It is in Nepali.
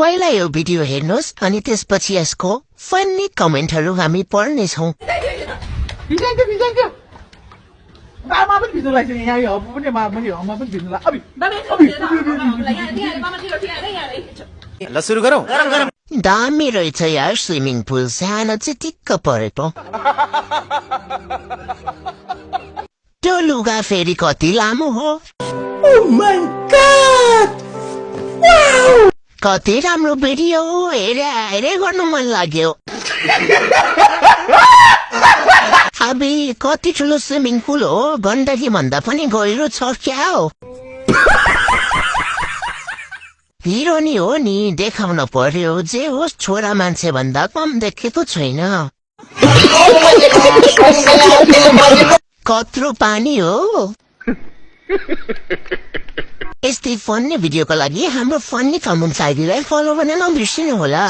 पहिला यो भिडियो हेर्नुहोस् अनि त्यसपछि यसको फन्नी कमेन्टहरू हामी पढ्नेछौँ। ल सुरु गरौँ। दामी रहेछ यार स्विमिङ पुल, सानो चाहिँ टिक्क परेको। त्यो लुगा फेरि कति लामो हो? कति राम्रो भिडियो, हेरे गर्नु मन लाग्यो। अबे कति ठुलो स्विमिङ पुल हो, गण्डकी भन्दा पनि गहिरो छ क्या हो। हिरो नि हो नि, देखाउन पर्यो। जे होस् छोरा मान्छे भन्दा कम देखेको छैन। कत्रो पानी हो। यस्तै फन्नी भिडियोको लागि हाम्रो फन्नी कमेन्ट आइडीलाई फलो गर्न नबिर्सिनु होला।